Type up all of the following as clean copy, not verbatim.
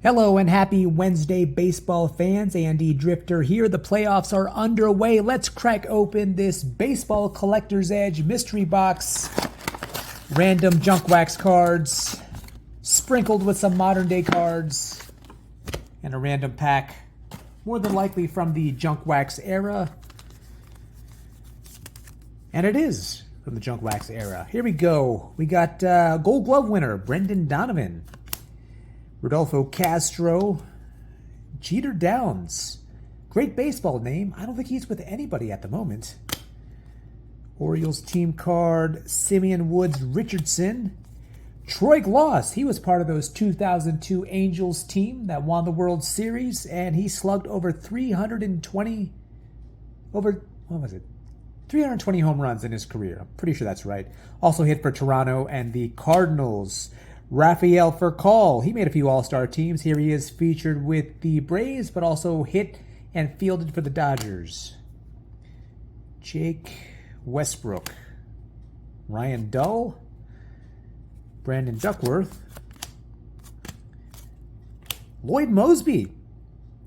Hello and happy Wednesday, baseball fans. Andy Drifter here. The playoffs are underway. Let's crack open this Baseball Collector's Edge mystery box. Random junk wax cards, sprinkled with some modern day cards, and a random pack, more than likely from the junk wax era. And it is from the junk wax era. Here we go. We got Gold Glove winner Brendan Donovan, Rodolfo Castro, Jeter Downs. Great baseball name. I don't think he's with anybody at the moment. Orioles team card, Simeon Woods Richardson. Troy Gloss, he was part of those 2002 Angels team that won the World Series, and he slugged over 320 home runs in his career. I'm pretty sure that's right. Also hit for Toronto and the Cardinals. Rafael Furcal, he made a few All-Star teams. Here he is featured with the Braves, but also hit and fielded for the Dodgers. Jake Westbrook, Ryan Dull, Brandon Duckworth, Lloyd Moseby.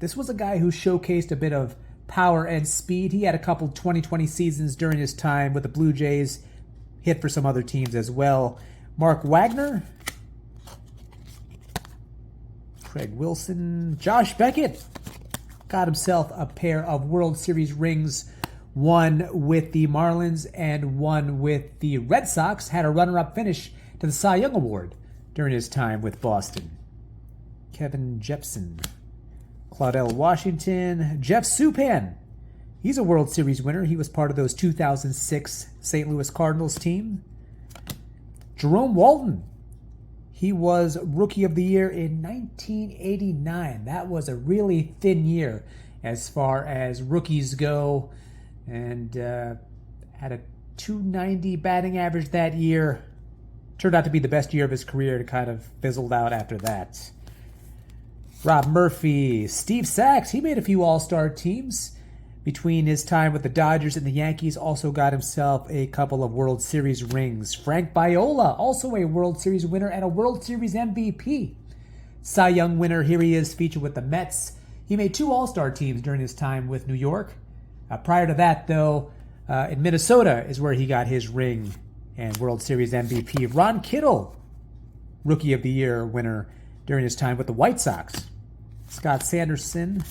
This was a guy who showcased a bit of power and speed. He had a couple 2020 seasons during his time with the Blue Jays, hit for some other teams as well. Mark Wagner, Craig Wilson, Josh Beckett got himself a pair of World Series rings, one with the Marlins and one with the Red Sox. Had a runner-up finish to the Cy Young Award during his time with Boston. Kevin Jepson, Claudell Washington, Jeff Supan. He's a World Series winner. He was part of those 2006 St. Louis Cardinals team. Jerome Walton. He was Rookie of the Year in 1989. That was a really thin year as far as rookies go, and had a 290 batting average that year. Turned out to be the best year of his career. It kind of fizzled out after that. Rob Murphy, Steve Sachs, he made a few All-Star teams. Between his time with the Dodgers and the Yankees, also got himself a couple of World Series rings. Frank Viola, also a World Series winner and a World Series MVP. Cy Young winner, here he is featured with the Mets. He made two All-Star teams during his time with New York. Prior to that, though, in Minnesota is where he got his ring and World Series MVP. Ron Kittle, Rookie of the Year winner during his time with the White Sox. Scott Sanderson,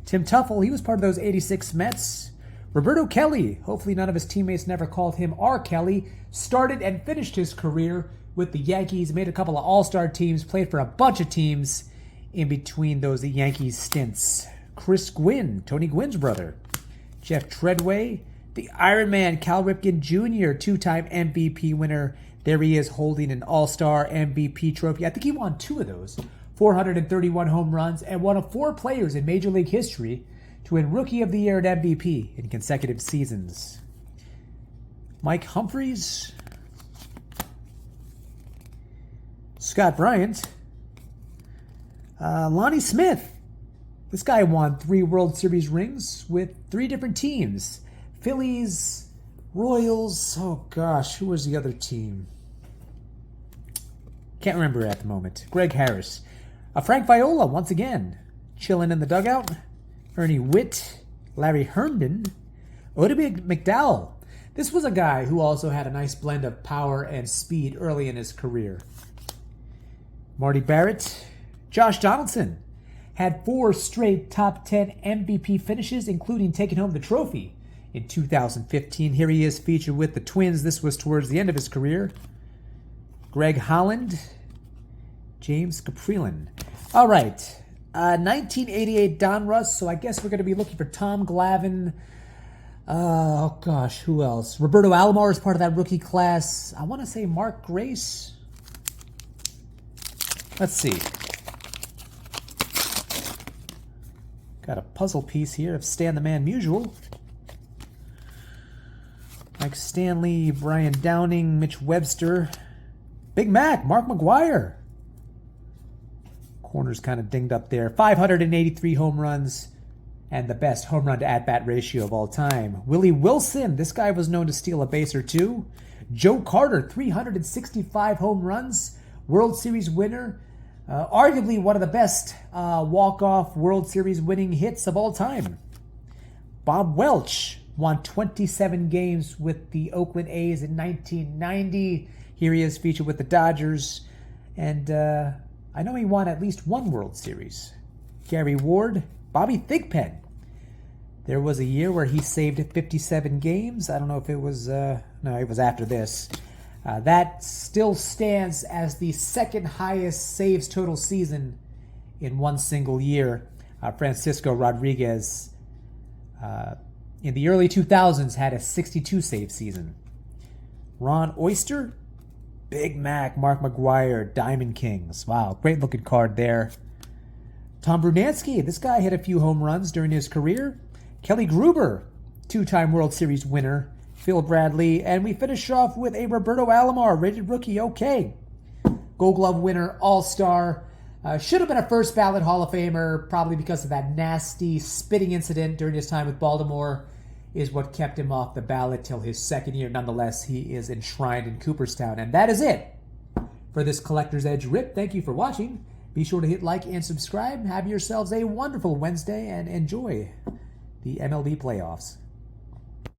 Tim Tuffle, he was part of those 86 Mets. Roberto Kelly, hopefully none of his teammates never called him R. Kelly, started and finished his career with the Yankees, made a couple of All-Star teams, played for a bunch of teams in between those Yankees stints. Chris Gwynn, Tony Gwynn's brother. Jeff Treadway, the Iron Man, Cal Ripken Jr., two-time MVP winner. There he is holding an All-Star MVP trophy. I think he won two of those. 431 home runs, and one of four players in Major League history to win Rookie of the Year and MVP in consecutive seasons. Mike Humphries, Scott Bryant, Lonnie Smith. This guy won 3 World Series rings with 3 different teams. Phillies, Royals, oh gosh, who was the other team? Can't remember at the moment. Greg Harris. Frank Viola, once again, chilling in the dugout. Ernie Witt, Larry Herndon, Odubie McDowell. This was a guy who also had a nice blend of power and speed early in his career. Marty Barrett, Josh Donaldson, had 4 straight top 10 MVP finishes, including taking home the trophy in 2015. Here he is featured with the Twins. This was towards the end of his career. Greg Holland, James Caprelin. All right, 1988 Don Russ, so I guess we're going to be looking for Tom Glavine. Oh gosh, who else? Roberto Alomar is part of that rookie class. I want to say Mark Grace. Let's see. Got a puzzle piece here of Stan the Man Musial. Mike Stanley, Brian Downing, Mitch Webster. Big Mac, Mark McGwire. Corner's kind of dinged up there. 583 home runs and the best home run to at-bat ratio of all time. Willie Wilson, this guy was known to steal a base or two. Joe Carter, 365 home runs, World Series winner. Arguably one of the best walk-off World Series winning hits of all time. Bob Welch won 27 games with the Oakland A's in 1990. Here he is featured with the Dodgers. And I know he won at least one World Series. Gary Ward, Bobby Thigpen. There was a year where he saved 57 games. I don't know if it was... no, it was after this. That still stands as the second highest saves total season in one single year. Francisco Rodriguez in the early 2000s had a 62 save season. Ron Oyster, Big Mac, Mark McGwire, Diamond Kings. Wow, great looking card there. Tom Brunansky, this guy hit a few home runs during his career. Kelly Gruber, two-time World Series winner. Phil Bradley, and we finish off with a Roberto Alomar, rated rookie, okay. Gold Glove winner, All-Star. Should have been a first ballot Hall of Famer, probably because of that nasty spitting incident during his time with Baltimore is what kept him off the ballot till his second year. Nonetheless, he is enshrined in Cooperstown. And that is it for this Collector's Edge rip. Thank you for watching. Be sure to hit like and subscribe. Have yourselves a wonderful Wednesday and enjoy the MLB playoffs.